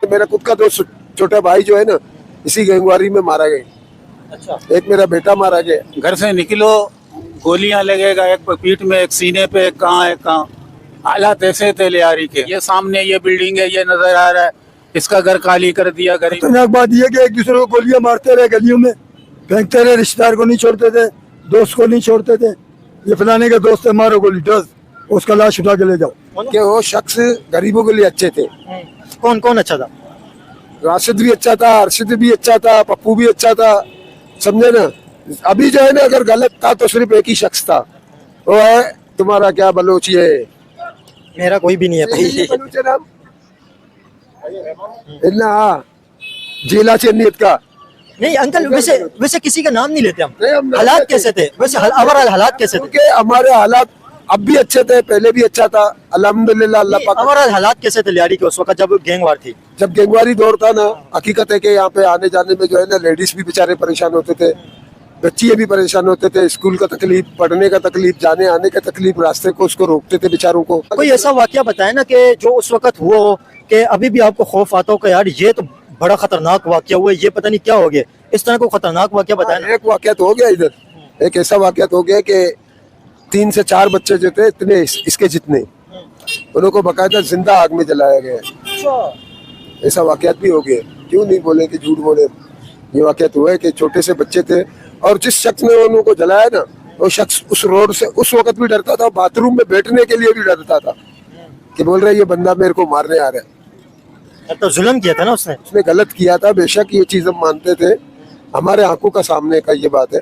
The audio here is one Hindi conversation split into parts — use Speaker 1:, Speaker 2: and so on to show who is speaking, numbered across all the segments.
Speaker 1: थे। मेरा खुद का दोस्त छोटा भाई जो है ना, इसी गैंगवारी में मारा गया।
Speaker 2: अच्छा,
Speaker 1: एक मेरा बेटा मारा गया।
Speaker 3: घर से निकलो गोलियां लगेगा, एक पीठ में, एक सीने पे, एक कहाँ, एक कहाँ। हालात ऐसे थे लियारी के। ये सामने ये बिल्डिंग है, ये नजर आ रहा है, इसका घर खाली कर दिया। गरीब
Speaker 4: खतरनाक बात यह कि एक दूसरे को गोलियां मारते रहे, गलियों में फेंकते रहे, रिश्तेदार को नहीं छोड़ते थे, दोस्त को नहीं छोड़ते थे। ये फलाने का दोस्त है, मारो गोली, डस उसका लाश उठा के ले जाओ।
Speaker 1: कि वो शख्स गरीबों के लिए अच्छे थे।
Speaker 2: कौन कौन अच्छा था?
Speaker 1: राशिद भी अच्छा था, अरशद भी अच्छा था, पप्पू भी अच्छा था, समझे ना। अभी जो है ना, अगर गलत था तो सिर्फ एक ही शख्स था, वो है तुम्हारा क्या बलोची है,
Speaker 2: मेरा कोई भी नहीं है भाई।
Speaker 1: बलूचे नाम इतना, हाँ, जिला चेन्नीत का।
Speaker 2: नहीं अंकल, वैसे वैसे किसी का नाम नहीं लेते
Speaker 1: नहीं, हम
Speaker 2: हम।
Speaker 1: नहीं
Speaker 2: हालात
Speaker 1: लेते।
Speaker 2: कैसे थे वैसे? ओवरऑल हालात कैसे थे?
Speaker 1: क्योंकि हमारे हालात अब भी अच्छे थे, पहले भी अच्छा था, अल्हम्दुलिल्लाह। अल्लाह पाक
Speaker 2: ओवरऑल हालात कैसे थे लियारी के उस वक्त जब गैंगवार थी?
Speaker 1: जब गैंगवारी दौर था ना, हकीकत है कि यहाँ पे आने जाने में जो है ना, लेडीज भी बेचारे परेशान होते थे, बच्चियां भी परेशान होते थे, स्कूल का तकलीफ, पढ़ने का तकलीफ, जाने आने का तकलीफ, रास्ते को उसको रोकते थे बेचारों को।
Speaker 2: कोई ऐसा वाकया बताया ना कि जो उस वक्त हुआ हो कि अभी भी आपको खौफ आता हो कि यार ये तो बड़ा खतरनाक वाकया हुआ है, ये पता नहीं क्या हो गया। इस तरह को खतरनाक वाकया बताया ना।
Speaker 1: एक वाकया तो हो गया इधर, एक ऐसा वाकया तो हो गया कि 3 से 4 बच्चे जो थे, इतने इसके जितने, उनको बकायदा जिंदा आग में जलाया गया। ऐसा वाकया भी हो गया। क्यों नहीं बोले कि झूठ बोले, ये वाकया तो है कि छोटे से बच्चे थे, और जिस शख्स ने उनको जलाया ना, वो शख्स उस रोड से उस वक्त भी डरता था, बाथरूम में बैठने के लिए भी डरता था कि बोल रहे ये बंदा मेरे को मारने आ रहा है।
Speaker 2: तो जुल्म किया था ना उसने।
Speaker 1: उसने गलत किया था, बेशक ये चीज हम मानते थे, हमारे आंखों का सामने का ये बात है।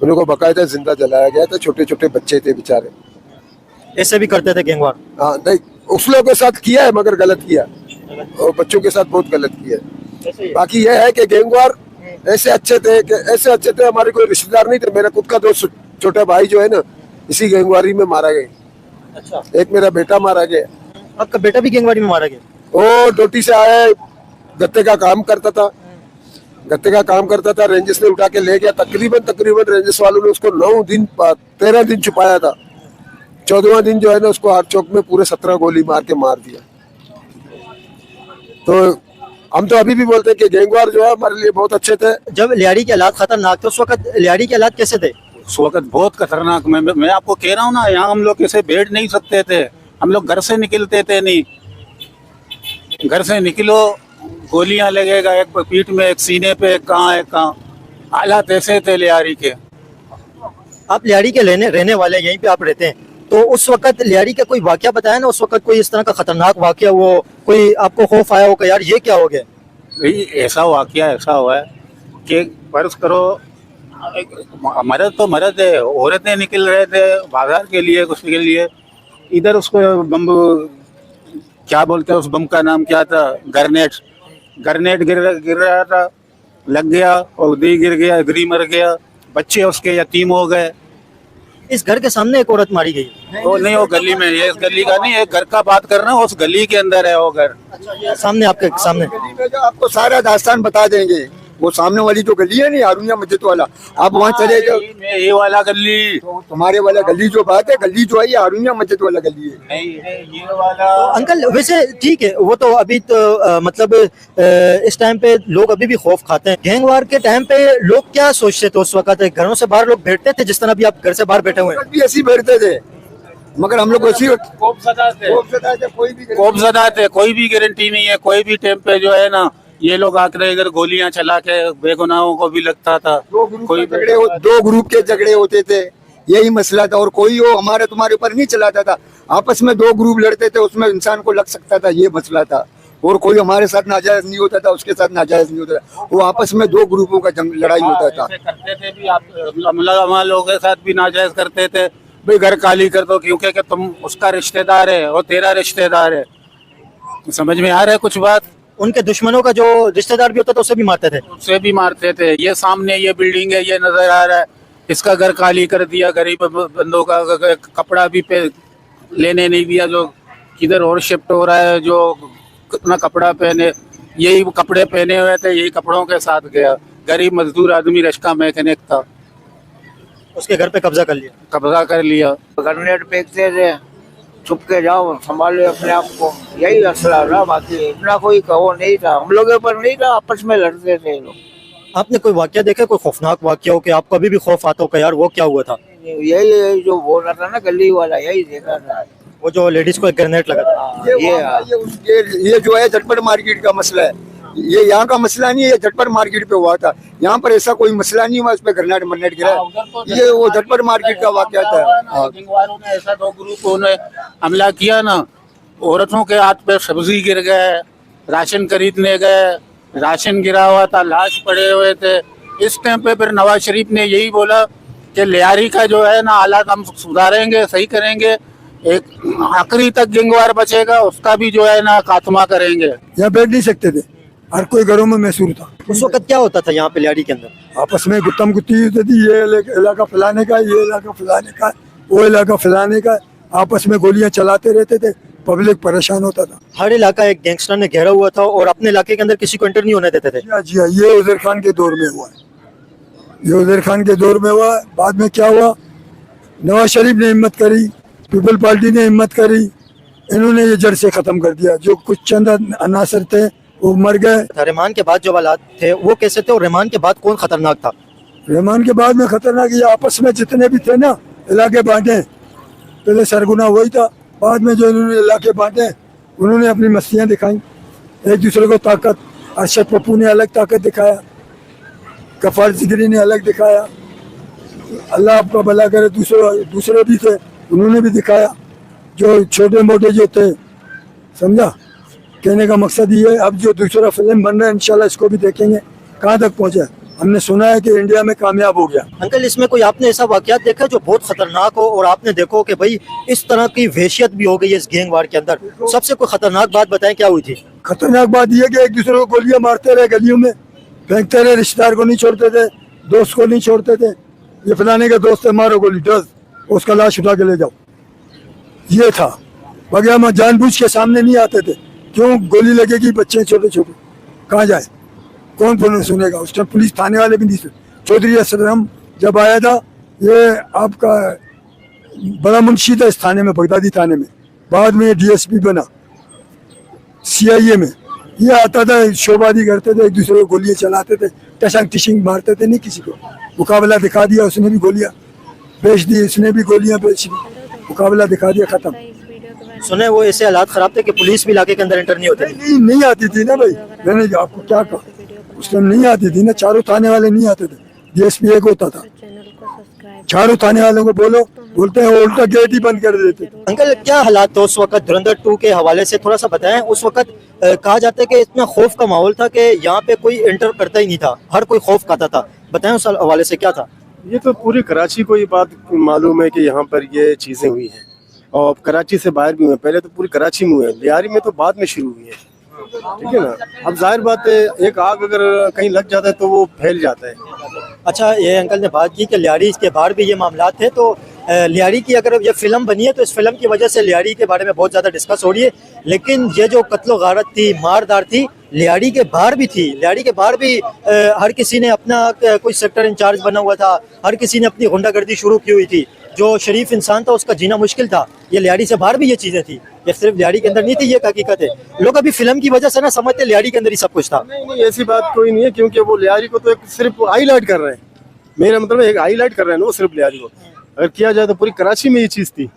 Speaker 1: उनको बकायदा जिंदा जलाया गया था, छोटे छोटे बच्चे थे बेचारे।
Speaker 2: ऐसे भी करते थे गैंगवार?
Speaker 1: हाँ, नहीं, उस लोगों के साथ किया है मगर गलत किया, और बच्चों के साथ बहुत गलत किया है। बाकी यह है कि गैंगवार ऐसे अच्छे थे कि ऐसे अच्छे थे, हमारे कोई रिश्तेदार नहीं थे। मेरा खुद का दोस्त छोटा भाई जो है ना, इसी गैंगवारी में मारा गया।
Speaker 2: अच्छा,
Speaker 1: एक मेरा बेटा मारा गया।
Speaker 2: आपका बेटा भी गैंगवारी में मारा गया?
Speaker 1: वो ड्यूटी से आया, गत्ते का काम करता था, गत्ते का काम करता था, रेंजर्स ने उठा के ले गया। तकरीबन रेंजर्स वालों ने उसको 9 दिन 13 दिन छुपाया था। 14वां दिन जो है ना, उसको हर चौक में पूरे 17 गोली मार के मार दिया। तो हम तो अभी भी बोलते हैं कि गैंगवार जो है हमारे लिए बहुत अच्छे थे।
Speaker 2: जब लियारी के हालात खतरनाक थे उस वक्त लियारी के हालात कैसे थे?
Speaker 3: उस वक्त बहुत खतरनाक। मैं आपको कह रहा हूँ ना, यहाँ हम लोग ऐसे बैठ नहीं सकते थे, हम लोग घर से निकलते थे नहीं। घर से निकलो गोलियां लगेगा, एक पीठ में, एक सीने पे, एक कहाँ, एक कहाँ। हालात ऐसे थे लियारी के।
Speaker 2: आप लियारी के रहने वाले, यहीं पे आप रहते हैं, तो उस वक्त लियारी का कोई वाकया बताया ना, उस वक्त कोई इस तरह का खतरनाक वाकया वो कोई आपको खौफ आया हो कि यार ये क्या हो गया?
Speaker 3: भाई ऐसा वाकया ऐसा हुआ है कि फर्ज करो, मर्द तो मर्द है, औरतें निकल रहे थे बाजार के लिए, कुछ के लिए, इधर उसको बम, क्या बोलते हैं उस बम का नाम क्या था, ग्रेनेड गिर रहा था, लग गया, और उधर ही गिर गया, इधर ही मर गया। बच्चे उसके यतीम हो गए।
Speaker 2: इस घर के सामने एक औरत मारी गई?
Speaker 3: वो नहीं, वो गली में, ये इस गली का नहीं, एक घर का बात कर रहा हूँ, उस गली के अंदर है वो घर।
Speaker 2: सामने, आपके सामने?
Speaker 4: गली में जो आपको सारा दास्तान बता देंगे, वो सामने वाली जो गली है नहीं, हारूनिया मस्जिद वाला, आप वहाँ चले जाओ।
Speaker 3: ये वाला गली,
Speaker 4: तो तुम्हारे वाला गली जो बात है, गली जो है ये हारूनिया मस्जिद वाला गली है।
Speaker 3: नहीं ये वाला।
Speaker 2: अंकल वैसे ठीक है, वो तो अभी तो मतलब इस टाइम पे लोग अभी भी खौफ खाते हैं। गैंगवार के टाइम पे लोग क्या सोचते थे उस वक्त? घरों से बाहर लोग बैठते थे जिस तरह भी आप घर से बाहर बैठे हुए हैं?
Speaker 4: भी ऐसी बैठते थे, मगर हम लोग ऐसी
Speaker 3: खौफजदा थे, कोई भी गारंटी नहीं है। कोई भी टाइम पे जो है ना, ये लोग आकर इधर गोलियां चला के बेगुनाहों को भी लगता था। कोई
Speaker 4: दो ग्रुप के झगड़े होते थे, यही मसला था। और कोई वो हमारे तुम्हारे ऊपर नहीं चलाता था, आपस में 2 ग्रुप लड़ते थे, उसमें इंसान को लग सकता था, ये मसला था। और कोई हमारे साथ नाजायज नहीं होता था, उसके साथ नाजायज नहीं होता था, वो आपस में 2 ग्रुपों का लड़ाई होता था।
Speaker 3: करते थे भी आप, हमारे लोगों के साथ भी नाजायज करते थे, भाई घर खाली कर दो, क्योंकि कि तुम उसका रिश्तेदार है, वो तेरा रिश्तेदार है। समझ में आ रहा है कुछ बात?
Speaker 2: उनके दुश्मनों का जो रिश्तेदार भी होता था उसे भी मारते थे?
Speaker 3: उससे भी मारते थे। ये सामने ये बिल्डिंग है, ये नजर आ रहा है, इसका घर खाली कर दिया। गरीब बंदों का कपड़ा भी पे लेने नहीं दिया, जो किधर और शिफ्ट हो रहा है, जो कितना कपड़ा पहने, यही कपड़े पहने हुए थे, यही कपड़ों के साथ गया। गरीब मजदूर आदमी, रिक्शा मैकेनिक था,
Speaker 2: उसके घर पे कब्जा कर लिया?
Speaker 3: कब्जा कर लिया।
Speaker 5: ग्रेनेड फेंकते थे, छुप के जाओ, संभालो अपने आप को, यही मसला रहा। बाकी इतना कोई कहो नहीं था, हम लोगों पर नहीं था, आपस में लड़ते थे ये लोग।
Speaker 2: आपने कोई वाकया देखा, कोई खौफनाक वाकया हो कि आपको अभी भी खौफ आता हो कि यार वो क्या हुआ था?
Speaker 5: यही जो बोल रहा था ना गली वाला, यही देखा था।
Speaker 2: वो जो लेडीज को एक ग्रेनेड लगा था।
Speaker 4: ये जो है झटपट मार्केट का मसला है, ये यहाँ का मसला नहीं है, ये झटपट मार्केट पे हुआ था। यहाँ पर ऐसा कोई मसला नहीं हुआ, इस पे ग्रेनेड मरनेट गिरा, ये वो झटपट मार्केट का वाकया था।
Speaker 3: जिंगवारों ने ऐसा 2 ग्रुपों ने हमला किया ना, औरतों के हाथ पे सब्जी गिर गए, राशन खरीदने गए, राशन गिरा हुआ था, लाश पड़े हुए थे। इस टाइम पे फिर नवाज शरीफ ने यही बोला कि लियारी का जो है ना हालात हम सुधारेंगे, सही करेंगे, एक आखिरी तक गैंगवार बचेगा उसका भी जो है ना खात्मा करेंगे।
Speaker 1: यहाँ बैठ नहीं सकते थे, हर कोई घरों में मैसूर था।
Speaker 2: उस वक्त क्या होता था यहाँ पे लियारी के अंदर?
Speaker 1: आपस में गुत्तम गुत्ती होती थी, ये इलाका फलाने का, ये इलाका फलाने का, वो इलाका फलाने का, आपस में गोलियां चलाते रहते थे, पब्लिक परेशान होता था।
Speaker 2: हर इलाका एक गैंगस्टर ने घेरा हुआ था और अपने इलाके के अंदर किसी को एंटर नहीं होने देते थे।
Speaker 1: जी हाँ, ये उजैर खान के दौर में हुआ है, ये उजैर खान के दौर में हुआ। बाद में क्या हुआ, नवाज शरीफ ने हिम्मत करी, पीपल पार्टी ने हिम्मत करी, इन्होंने ये जड़ से खत्म कर दिया। जो कुछ चंद अनासर थे वो मर गए।
Speaker 2: रहमान के बाद जो हालात थे वो कैसे थे और रहमान के बाद कौन खतरनाक था?
Speaker 1: रहमान के बाद में खतरनाक, ये आपस में जितने भी थे ना इलाके बांटे, पहले सरगुना वही था, बाद में जो इन्होंने इलाके बांटे उन्होंने अपनी मस्तियाँ दिखाई, एक दूसरे को ताकत। अरशद पप्पू ने अलग ताकत दिखाया, गफ्फार जिगरी ने अलग दिखाया, अल्लाह आपका भला करे, दूसरे भी थे उन्होंने भी दिखाया, जो छोटे मोटे जो थे। समझा, कहने का मकसद ये है, अब जो दूसरा फिल्म बन रहा है इंशाल्लाह इसको भी देखेंगे कहाँ तक पहुँचा। हमने सुना है कि इंडिया में कामयाब हो गया।
Speaker 2: अंकल, इसमें कोई आपने ऐसा वाकयात देखा जो बहुत खतरनाक हो और आपने देखो कि भाई इस तरह की वहशियत भी हो गई है इस गैंग वार के अंदर? सबसे कोई खतरनाक बात बताएं, क्या हुई थी?
Speaker 1: खतरनाक बात यह कि एक दूसरे को गोलियां मारते रहे, गलियों में फेंकते रहे, रिश्तेदार को नहीं छोड़ते थे, दोस्त को नहीं छोड़ते थे। ये फलाने का दोस्त है, मारो गोली, डर उसका लाश उठा के ले जाओ, ये था। बगैर में जानबूझ के सामने नहीं आते थे, क्यों गोली लगेगी, बच्चे छोटे छोटे कहाँ जाए, कौन सुनेगा। उस टाइम पुलिस थाने वाले भी नहीं सुने। चौधरी असलम जब आया था, ये आपका बड़ा मुंशी था इस थाने में, बगदादी थाने में, बाद में DSP बना CIA में। ये आता था, शोबादी करते थे, एक दूसरे को गोलियां चलाते थे, टशंग टिशिंग मारते थे, नहीं किसी को। मुकाबला दिखा दिया उसने भी, गोलियां बेच दी, उसने भी गोलियां बेच दी, मुकाबला दिखा दिया, खत्म।
Speaker 2: सुने वो ऐसे हालात खराब थे कि पुलिस भी इलाके के अंदर एंटर नहीं होते थे।
Speaker 1: नहीं आती थी ना भाई, मैंने आपको क्या कहा, उस टाइम नहीं आती थी ना, चारों थाने वाले नहीं आते थे, DSP एक होता था, चारों थाने वालों को बोलते हैं उल्टा गेट ही बंद कर देते।
Speaker 2: अंकल, क्या हालात थे उस वक्त? धुरंधर 2 के हवाले से थोड़ा सा बताएं। उस वक्त कहा जाता है कि इतना खौफ का माहौल था कि यहाँ पे कोई एंटर करता ही नहीं था, हर कोई खौफ खाता था। बताएं उस हवाले से क्या था?
Speaker 6: ये तो पूरी कराची को ये बात मालूम है कि यहाँ पर ये चीज़ें हुई हैं, और कराची से बाहर भी हुए। पहले तो पूरी कराची में हुए, लियारी में तो बाद में शुरू हुई है, ठीक है ना। अब जाहिर बात है, एक आग अगर कहीं लग जाता है तो वो फैल जाता है।
Speaker 2: अच्छा, ये अंकल ने बात की कि लियारी के बाहर भी ये मामला थे, तो लियारी की अगर ये फिल्म बनी है तो इस फिल्म की वजह से लियारी के बारे में बहुत ज़्यादा डिस्कस हो रही है, लेकिन ये जो कत्लो गारत थी, मारदार थी, लियारी के बाहर भी थी। लियारी के बाहर भी हर किसी ने अपना कोई सेक्टर इंचार्ज बना हुआ था, हर किसी ने अपनी गुंडागर्दी शुरू की हुई थी। जो शरीफ इंसान था उसका जीना मुश्किल था। ये लियारी से बाहर भी ये चीज़ें थी, ये सिर्फ लियारी के अंदर नहीं थी, ये हकीकत है। लोग अभी फिल्म की वजह से ना समझते लियारी के अंदर ही सब कुछ था।
Speaker 6: नहीं, ऐसी बात कोई नहीं है, क्योंकि वो लियारी को तो एक सिर्फ हाईलाइट कर रहे हैं। मेरा मतलब एक हाईलाइट कर रहे हैं ना, वो सिर्फ लियारी को अगर किया जाए तो पूरी कराची में ये चीज़ थी,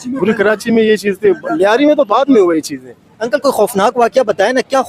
Speaker 6: पूरी कराची में ये चीज़ थी। लियारी में तो बाद में हुआ ये चीज़ें।
Speaker 2: अंकल, कोई खौफनाक वाकया बताए ना, क्या